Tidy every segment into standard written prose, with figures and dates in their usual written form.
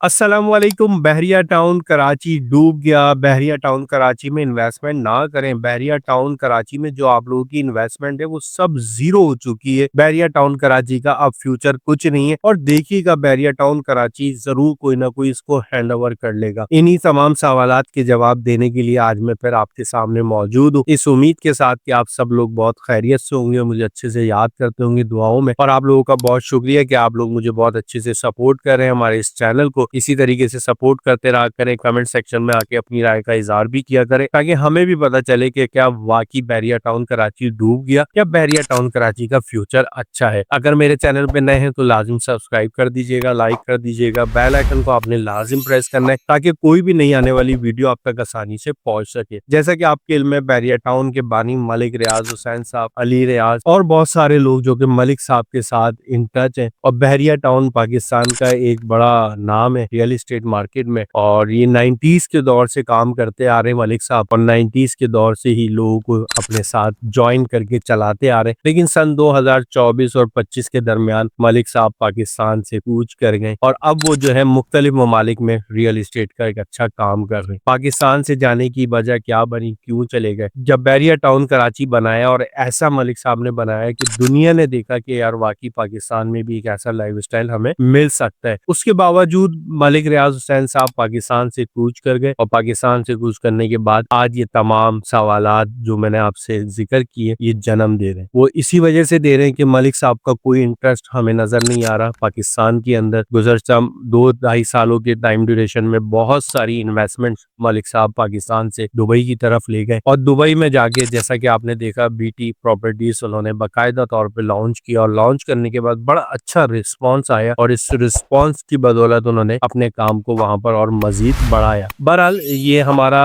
अस्सलाम वालेकुम। बहरिया टाउन कराची डूब गया। बहरिया टाउन कराची में इन्वेस्टमेंट ना करें। बहरिया टाउन कराची में जो आप लोगों की इन्वेस्टमेंट है वो सब जीरो हो चुकी है। बहरिया टाउन कराची का अब फ्यूचर कुछ नहीं है और देखिएगा बहरिया टाउन कराची जरूर कोई ना कोई इसको हैंड ओवर कर लेगा। इन्हीं तमाम सवालात के जवाब देने के लिए आज मैं फिर आपके सामने मौजूद हूँ, इस उम्मीद के साथ कि आप सब लोग बहुत खैरियत से होंगे, मुझे अच्छे से याद करते होंगे दुआओं में। और आप लोगों का बहुत शुक्रिया कि आप लोग मुझे बहुत अच्छे से सपोर्ट कर रहे हैं, हमारे इस चैनल को इसी तरीके से सपोर्ट करते रहा करें। कमेंट सेक्शन में आके अपनी राय का इजहार भी किया करें ताकि हमें भी पता चले कि क्या वाकई बहरिया टाउन कराची डूब गया या बहरिया टाउन कराची का फ्यूचर अच्छा है। अगर मेरे चैनल पे नए हैं तो लाजिम सब्सक्राइब कर दीजिएगा, लाइक कर दीजिएगा, बेल आइकन को आपने लाजिम प्रेस करना है ताकि कोई भी नई आने वाली वीडियो आप तक आसानी से पहुंच सके। जैसा कि आपके इल्म में बहरिया टाउन के बानी मलिक रियाज हुसैन साहब, अली रियाज और बहुत सारे लोग जो कि मलिक साहब के साथ इन टच हैं। और बहरिया टाउन पाकिस्तान का एक बड़ा नाम है रियल एस्टेट मार्केट में और ये 90s के दौर से काम करते आ रहे मलिक साहब और 90s के दौर से ही लोगों को अपने साथ ज्वाइन करके चलाते आ रहे। लेकिन सन 2024 और 25 के दरमियान मलिक साहब पाकिस्तान से कूच कर गए और अब वो जो है मुख्तलिफ ममालिक में रियल एस्टेट का एक अच्छा काम कर रहे हैं। पाकिस्तान से जाने की वजह क्या बनी, क्यों चले गए? जब बहरिया टाउन कराची बनाया और ऐसा मलिक साहब ने बनाया कि दुनिया ने देखा कि यार वाकई पाकिस्तान में भी एक ऐसा लाइफस्टाइल हमें मिल सकता है। उसके बावजूद मलिक रियाज हुसैन साहब पाकिस्तान से कूच कर गए और पाकिस्तान से कूच करने के बाद आज ये तमाम सवालात जो मैंने आपसे जिक्र किए ये जन्म दे रहे हैं। वो इसी वजह से दे रहे हैं कि मलिक साहब का कोई इंटरेस्ट हमें नजर नहीं आ रहा पाकिस्तान के अंदर। गुज़श्ता 2-2.5 सालों के टाइम ड्यूरेशन में बहुत सारी इन्वेस्टमेंट मलिक साहब पाकिस्तान से दुबई की तरफ ले गए और दुबई में जाके जैसा कि आपने देखा बीटी प्रॉपर्टीज उन्होंने बाकायदा तौर पे लॉन्च किया और लॉन्च करने के बाद बड़ा अच्छा रिस्पांस आया और इस रिस्पांस की बदौलत उन्होंने अपने काम को वहां पर और मजीद बढ़ाया। बहरहाल ये हमारा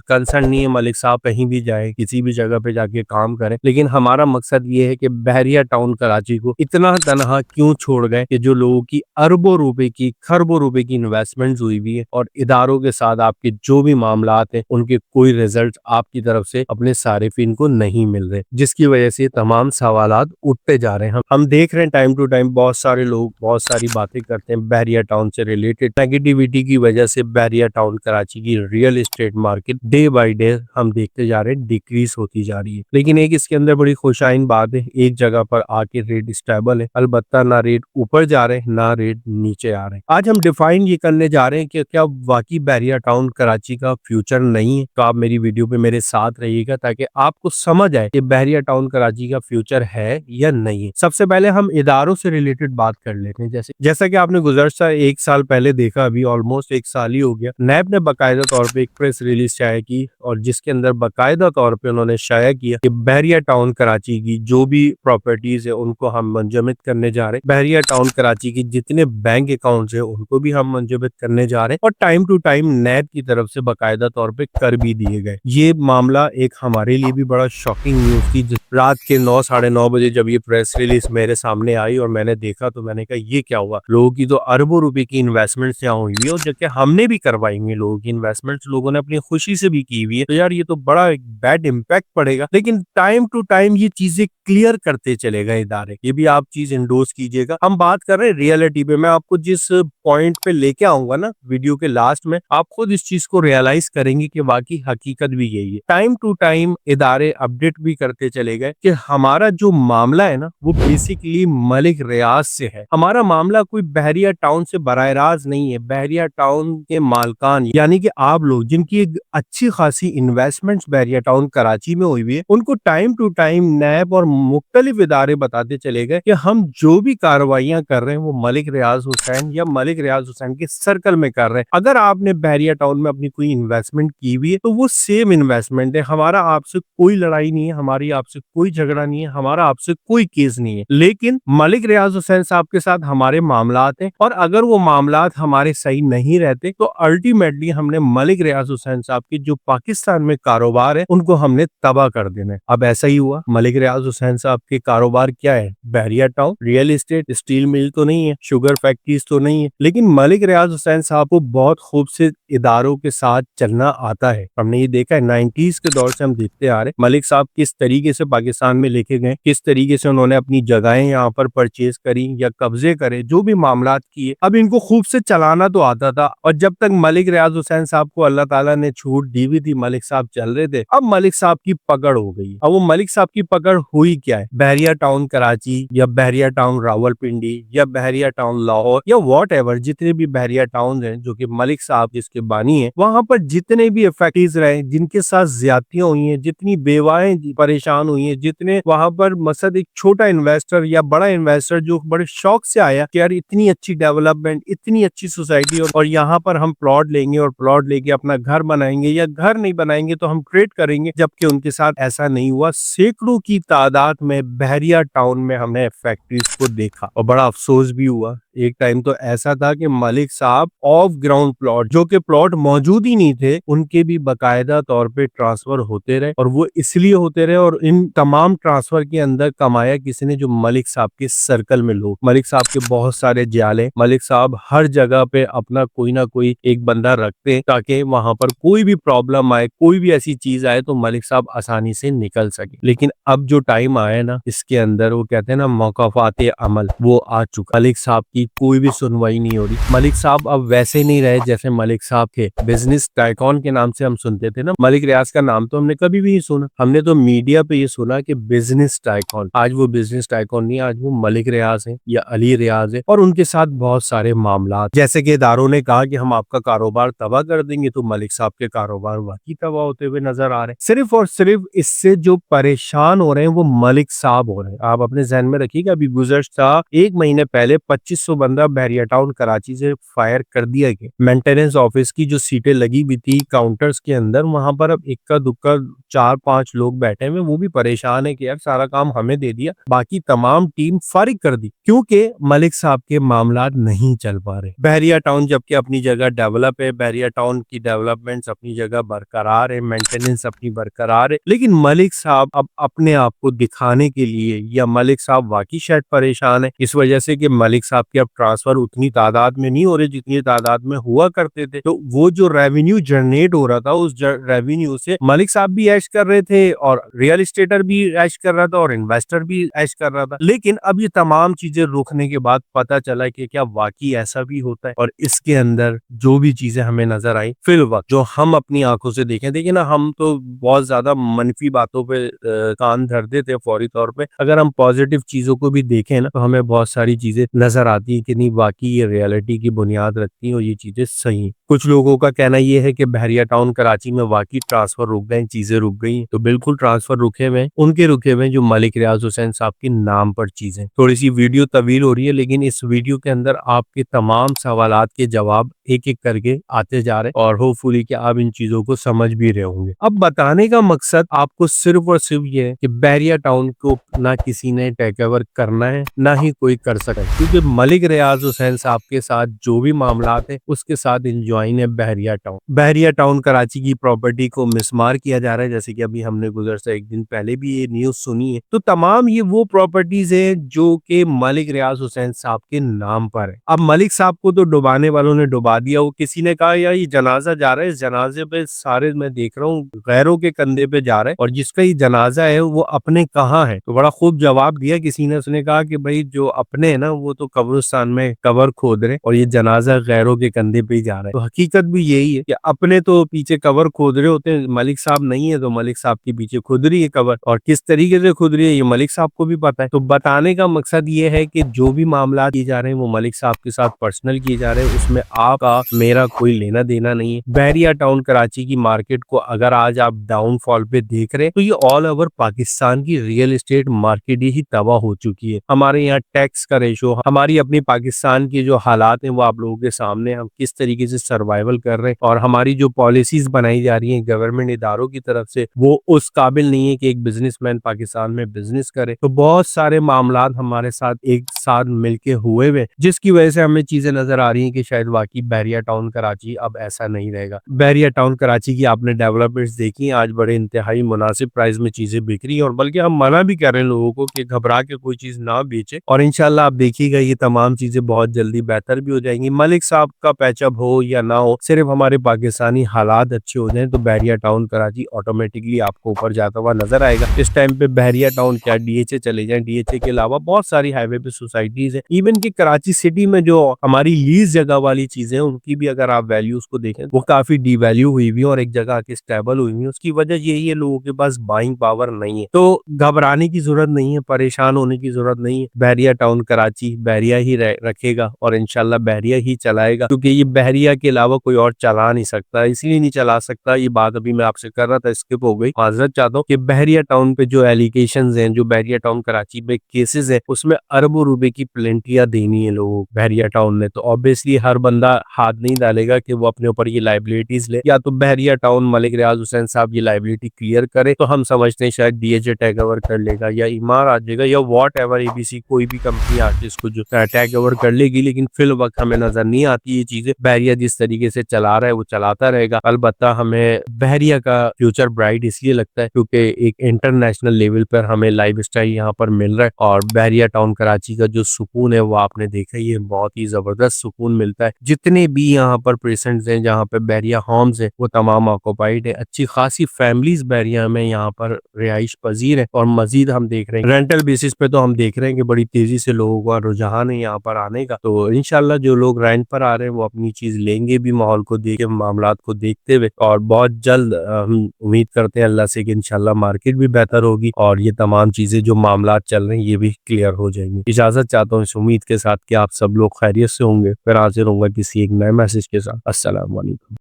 कंसर्न नहीं है मलिक साहब कहीं भी जाए, किसी भी जगह पे जाके काम करें, लेकिन हमारा मकसद ये है कि बहरिया टाउन कराची को इतना तनहा क्यों छोड़ गए कि जो लोगों की अरबों रुपए की खरबों रुपए की इन्वेस्टमेंट हुई हुई है और इदारों के साथ आपके जो भी मामलात हैं उनके कोई रिजल्ट आपकी तरफ से अपने सारिफिन को नहीं मिल रहे, जिसकी वजह से तमाम सवालात उठते जा रहे हैं। हम देख रहे हैं टाइम टू टाइम बहुत सारे लोग बहुत सारी बातें करते हैं बहरिया टाउन से रिलेटेड। नेगेटिविटी की वजह से बहरिया टाउन कराची की real estate market day by day हम देखते जा रहे हैं डिक्रीज होती जा रही है। लेकिन एक इसके अंदर बड़ी खुशाइन बात है, एक जगह पर आके रेट स्टेबल है, अलबत्ता ना रेट ऊपर जा रहे हैं ना रेट नीचे आ रहे हैं। आज हम डिफाइन ये करने जा रहे हैं कि क्या वाकई बहरिया टाउन कराची का फ्यूचर नहीं है। तो आप मेरी वीडियो पे मेरे साथ रहिएगा ताकि आपको समझ आए कि बहरिया टाउन कराची का फ्यूचर है या नहीं है। सबसे पहले हम इदारों से रिलेटेड बात कर लेते हैं। जैसा कि आपने गुज़श्ता 1 साल पहले देखा, अभी ऑलमोस्ट 1 साल ही हो गया, नैब ने बाकायदा तौर पे एक प्रेस रिलीज शाया की और जिसके अंदर बाकायदा तौर पे उन्होंने शाया किया कि बहरिया टाउन कराची की जो भी प्रॉपर्टीज है उनको हम मंजमद करने जा रहे हैं। बहरिया टाउन कराची की जितने बैंक अकाउंट्स है उनको भी हम मंजमद करने जा रहे हैं और टाइम टू टाइम नैब की तरफ से बाकायदा तौर पे कर भी दिए गए। ये मामला एक हमारे लिए भी बड़ा शॉकिंग न्यूज थी। रात के 9 साढ़े 9 बजे जब ये प्रेस रिलीज मेरे सामने आई और मैंने देखा तो मैंने कहा ये क्या हुआ। लोगों की तो अरबों रुपए की इन्वेस्टमेंट्स यहाँ हुई है और जबकि हमने भी करवाई हुई लोगों की इन्वेस्टमेंट्स, लोगों ने अपनी खुशी से भी की हुई है। तो यार ये तो बड़ा एक बैड इम्पैक्ट पड़ेगा। लेकिन टाइम टू टाइम ये चीजें क्लियर करते चले गए इदारे, ये भी आप चीज इंडोर्स कीजिएगा। हम बात कर रहे हैं रियलिटी पे। मैं आपको जिस पॉइंट पे लेके आऊंगा ना वीडियो के लास्ट में, आप खुद इस चीज को रियलाइज करेंगे कि वाकई हकीकत भी यही है। टाइम टू टाइम इदारे अपडेट भी करते चले गए कि हमारा जो मामला है ना वो बेसिकली मलिक रियाज से है। हमारा मामला कोई बहरिया टाउन से बराह रास्त नहीं है। बहरिया टाउन के मालकान यानी कि आप लोग जिनकी एक अच्छी खासी इन्वेस्टमेंट्स बहरिया टाउन कराची में हुई है उनको टाइम टू टाइम नैब और मुख्तलिफ इदारे बताते चले गए कि हम जो भी कार्रवाइयां कर रहे हैं वो मलिक रियाज हुसैन या मलिक रियाज हुसैन के सर्कल में कर रहे हैं। अगर आपने बहरिया टाउन में अपनी कोई इन्वेस्टमेंट की हुई है तो वो सेम इन्वेस्टमेंट है। हमारा आपसे कोई लड़ाई नहीं है, हमारी आपसे कोई झगड़ा नहीं है, हमारा आपसे कोई केस नहीं है। लेकिन मलिक रियाज हुसैन साहब के साथ हमारे मामलात हैं और अगर वो मामलात हमारे सही नहीं रहते तो अल्टीमेटली हमने मलिक रियाज हुसैन साहब की जो पाकिस्तान में कारोबार है उनको हमने तबाह कर देना है। अब ऐसा ही हुआ। मलिक रियाज हुसैन साहब के कारोबार क्या है? Bahria town, real estate, steel mill तो नहीं है, शुगर फैक्ट्रीज तो नहीं है, लेकिन मलिक रियाज हुसैन साहब को बहुत खूब से इदारों के साथ चलना आता है। हमने ये देखा है 90s के दौर से हम देखते आ रहे मलिक साहब किस तरीके से पाकिस्तान में लेके गए, किस तरीके से उन्होंने अपनी जगहें यहाँ पर परचेज करी या कब्जे करे, जो भी मामलात किए। अब इनको खूब से चलाना तो आता था, और जब तक मलिक रियाज हुसैन साहब को अल्लाह ताला ने छूट दी हुई थी, मलिक साहब चल रहे थे। अब मलिक साहब की पकड़ हो गई। अब वो मलिक साहब की पकड़ हुई क्या है, बहरिया टाउन कराची या बहरिया टाउन रावलपिंडी या बहरिया टाउन लाहौर या वॉट एवर, जितने भी बहरिया टाउन हैं जो कि मलिक साहब जिसके बानी है, वहां पर जितने भी इफेक्टिव रहे, जिनके साथ ज्यादतियां हुई हैं, जितनी बेवाएं परेशान हुई हैं, जितने वहां पर मसद एक छोटा इन्वेस्टर या बड़ा इन्वेस्टर जो बड़े शौक से आया कि यार इतनी अच्छी डेवलपमेंट, इतनी अच्छी सोसाइटी, और यहाँ पर हम प्लॉट लेंगे और प्लॉट लेके अपना घर बनाएंगे, या घर नहीं बनाएंगे तो हम ट्रेड करेंगे, जबकि उनके साथ ऐसा नहीं हुआ। सैकड़ों की तादाद में बहरिया टाउन में हमने फैक्ट्रीज को देखा और बड़ा अफसोस भी हुआ। एक टाइम तो ऐसा था कि मलिक साहब ऑफ ग्राउंड प्लॉट, जो कि प्लॉट मौजूद ही नहीं थे, उनके भी बाकायदा तौर पे ट्रांसफर होते रहे, और वो इसलिए होते रहे, और इन तमाम ट्रांसफर के अंदर कमाया किसी ने, जो मलिक साहब के सर्कल में लोग। मलिक साहब के बहुत सारे जाले, मलिक साहब हर जगह पे अपना कोई ना कोई एक बंदा रखते हैं ताकि वहां पर कोई भी प्रॉब्लम आए, कोई भी ऐसी चीज आए तो मलिक साहब आसानी से निकल सके। लेकिन अब जो टाइम आया ना, इसके अंदर वो कहते हैं ना मौकाफाते अमल, वो आ चुका। मलिक साहब की कोई भी सुनवाई नहीं हो रही। मलिक साहब अब वैसे नहीं रहे जैसे मलिक साहब थे। बिजनेस टाइकॉन के नाम से हम सुनते थे ना, मलिक रियाज का नाम तो हमने कभी भी नहीं सुना। हमने तो मीडिया पे ये सुना कि बिजनेस टाइकॉन। आज वो बिजनेस टाइकॉन नहीं, आज वो मलिक रियाज है या अली रियाज है, और उनके साथ बहुत सारे मामला, जैसे कि इदारों ने कहा कि हम आपका कारोबार तबाह कर देंगे, तो मलिक साहब के कारोबार वाकई तबाह होते हुए नजर आ रहे हैं। सिर्फ और सिर्फ इससे जो परेशान हो रहे हैं वो मलिक साहब हो रहे हैं। आप अपने जहन में रखिएगा, अभी गुज़श्ता 1 महीने पहले 2500 बंदा बहरिया टाउन कराची से फायर कर दिया गया। मेंटेनेंस ऑफिस की जो सीटें लगी हुई थी काउंटर्स के अंदर, वहां पर अब इक्का दुक्का 4-5 लोग बैठे हुए, वो भी परेशान है कि यार सारा काम हमें दे दिया, बाकी तमाम टीम फारिग कर दी, क्योंकि मलिक साहब के मामला नहीं चल पा रहे। बहरिया टाउन जबकि अपनी जगह डेवलप है, बहरिया टाउन की डेवलपमेंट्स अपनी जगह बरकरार है, मेंटेनेंस अपनी बरकरार है, लेकिन मलिक साहब अब अपने आप को दिखाने के लिए, या मलिक साहब वाकई शायद परेशान है इस वजह से कि मलिक साहब के अब ट्रांसफर उतनी तादाद में नहीं हो रहे जितनी तादाद में हुआ करते थे, तो वो जो रेवेन्यू जनरेट हो रहा था, उस रेवेन्यू से मलिक साहब भी ऐश कर रहे थे, और रियल एस्टेटर भी ऐश कर रहा था, और इन्वेस्टर भी ऐश कर रहा था। लेकिन अब ये तमाम चीजें रुकने के बाद पता चला कि क्या वाकई ऐसा भी होता है, और इसके अंदर जो भी चीजें हमें नजर आई फिल वक्त, जो हम अपनी आंखों से देखें, देखिए ना, हम तो बहुत ज्यादा मनफी बातों पे कान धर देते हैं फौरी तौर पे। अगर हम पॉजिटिव चीजों को भी देखें ना, तो हमें बहुत सारी चीजें नजर आती है कि नहीं वाकई ये रियलिटी की बुनियाद रखती है और ये चीजें सही। कुछ लोगों का कहना ये है कि बहरिया टाउन कराची में वाकई ट्रांसफर रुक गए, चीजें रुक गई, तो बिल्कुल ट्रांसफर रुके हुए, उनके रुके हुए जो मलिक रियाज हुसैन साहब के नाम पर चीजें। थोड़ी सी वीडियो तवील हो रही है, लेकिन इस वीडियो के अंदर आपके तमाम सवालात के जवाब एक एक करके आते जा रहे हैं, और होपफुली कि आप इन चीजों को समझ भी रहे होंगे। अब बताने का मकसद आपको सिर्फ और सिर्फ ये है कि बहरिया टाउन को ना किसी ने टेक ओवर करना है, ना ही कोई कर सकता है, क्योंकि मलिक रियाज हुसैन साहब के साथ जो भी मामला है उसके साथ इंजॉइन है बहरिया टाउन। बहरिया टाउन कराची की प्रॉपर्टी को मिसमार किया जा रहा है, जैसे कि अभी हमने गुज़श्ता एक दिन पहले भी ये न्यूज सुनी है। तो तमाम ये वो प्रॉपर्टीज है जो कि मलिक रियाज हुसैन साहब के नाम पर है। अब मलिक साहब को तो डुबाने वालों ने डुबा दिया। वो किसी ने कहा यार ये जनाजा जा रहा है, इस जनाजे पे सारे मैं देख रहा हूँ गैरों के कंधे पे जा रहा है, और जिसका ये जनाजा है वो अपने कहाँ है। तो बड़ा खूब जवाब दिया किसी ने, उसने कहा कि भाई जो अपने है ना वो तो कब्रिस्तान में कबर खोद रहे, और ये जनाजा गैरों के कंधे पे ही जा रहा है। तो हकीकत भी यही है कि अपने तो पीछे कबर खोद रहे होते हैं, मलिक साहब नहीं है तो मलिक साहब के पीछे खुद रही है कबर, और किस तरीके से खुद रही है ये मलिक साहब को भी पता है। तो बताने का मकसद ये है कि जो भी मामला किए जा रहे हैं वो मलिक साहब के साथ पर्सनल किए जा रहे हैं, उसमें आपका मेरा कोई लेना देना नहीं है। बहरिया टाउन कराची की मार्केट को अगर आज आप डाउनफॉल पे देख रहे हैं तो ये ऑल ओवर पाकिस्तान की रियल एस्टेट मार्केट ही तबाह हो चुकी है। हमारे यहाँ टैक्स का रेशो, हमारी अपनी पाकिस्तान की जो हालात हैं वो आप लोगों के सामने, हम किस तरीके से सर्वाइवल कर रहे हैं, और हमारी जो पॉलिसीज बनाई जा रही हैं गवर्नमेंट इदारों की तरफ से वो उस काबिल नहीं है कि एक बिजनेसमैन पाकिस्तान में बिजनेस करे। तो बहुत सारे मामलात हमारे साथ एक साथ मिलके हुए हुए, जिसकी वजह से हमें चीजें नजर आ रही हैं कि शायद वाकई بحریہ ٹاؤن کراچی اب ایسا نہیں رہے گا. بحریہ ٹاؤن کراچی کی آپ نے ڈیولپمنٹس دیکھی، آج بڑے انتہائی مناسب پرائز میں چیزیں بک رہی ہیں، اور بلکہ ہم منع بھی کر رہے ہیں لوگوں کو کہ گھبرا کے کوئی چیز نہ بیچے، اور انشاءاللہ آپ دیکھیے گا یہ تمام چیزیں بہت جلدی بہتر بھی ہو جائیں گی. ملک صاحب کا پیچ اپ ہو یا نہ ہو، صرف ہمارے پاکستانی حالات اچھے ہو جائیں تو بحریہ ٹاؤن کراچی آٹومیٹکلی آپ کو اوپر جاتا ہوا نظر آئے گا. اس ٹائم پہ بحریہ ٹاؤن کیا ڈی ایچ اے چلے جائیں، ڈی ایچ اے کے علاوہ بہت ساری ہائی وے پہ سوسائٹیز ہیں، ایون کہ کراچی سٹی میں جو ہماری لیز جگہ والی چیزیں ان کی بھی اگر آپ ویلیوز کو دیکھیں وہ کافی ڈی ویلیو ہوئی ہوئی اور ایک جگہ آ کے اسٹیبل ہوئی ہوئی. اس کی وجہ یہی ہے لوگوں کے پاس بائنگ پاور نہیں ہے. تو گھبرانے کی ضرورت نہیں ہے، پریشان ہونے کی ضرورت نہیں ہے. بحریہ ٹاؤن کراچی بحریہ ہی رکھے گا اور انشاءاللہ بحریہ ہی چلائے گا، کیونکہ یہ بحریہ کے علاوہ کوئی اور چلا نہیں سکتا. اس لیے نہیں چلا سکتا، یہ بات ابھی میں آپ سے کر رہا تھا اسکپ ہو گئی، معذرت چاہتا ہوں، کہ بحریہ ٹاؤن پہ جو ایلیگیشنز ہیں، جو بحریہ ٹاؤن کراچی میں کیسز ہیں، اس میں اربوں روپے کی پلنٹیاں دینی ہے لوگوں بحریہ ٹاؤن نے. تو آبویسلی ہر بندہ ہاتھ نہیں ڈالے گا کہ وہ اپنے اوپر یہ لائبلٹیز لے. یا تو بحریہ ٹاؤن ملک ریاض حسین صاحب یہ لائبلٹی کلیئر کرے تو ہم سمجھتے ہیں شاید D H A take over کر لے گا، یا ایمار آ جائے گا، یا whatever A B C کوئی بھی کمپنی آ کے اس کو جو ٹیک اوور کر لے گی. لیکن فی الوقت ہمیں نظر نہیں آتی یہ چیزیں. بحریہ جس طریقے سے چلا رہا ہے وہ چلاتا رہے گا. البتہ ہمیں بحریہ کا فیوچر برائٹ اس لیے لگتا ہے کیونکہ ایک انٹرنیشنل لیول پر ہمیں لائف اسٹائل یہاں پر مل رہا ہے، اور بحریہ ٹاؤن کراچی کا جو سکون ہے وہ آپ نے دیکھا ہی ہے، بہت ہی زبردست سکون ملتا ہے. جتنے بھی یہاں پر پیشنٹس ہیں جہاں پہ بحریہ ہومز ہیں وہ تمام آکوپائڈ ہے. اچھی خاصی فیملیز بحریہ میں یہاں پر رہائش پذیر ہے، اور مزید ہم دیکھ رہے ہیں رینٹل بیسس پہ تو ہم دیکھ رہے ہیں کہ بڑی تیزی سے لوگوں کا رجحان ہے یہاں پر آنے کا. تو انشاءاللہ جو لوگ رینٹ پر آ رہے ہیں وہ اپنی چیز لیں گے بھی ماحول کو دیکھ کے، معاملات کو دیکھتے ہوئے، اور بہت جلد ہم امید کرتے ہیں اللہ سے کہ انشاءاللہ مارکیٹ بھی بہتر ہوگی اور یہ تمام چیزیں جو معاملات چل رہے ہیں یہ بھی کلیئر ہو جائیں گی. اجازت چاہتا ہوں اس امید کے ساتھ کہ آپ سب لوگ خیریت سے ہوں گے. پھر حاضر ہوں گا کسی ایک نئے میسج کے ساتھ. السلام علیکم.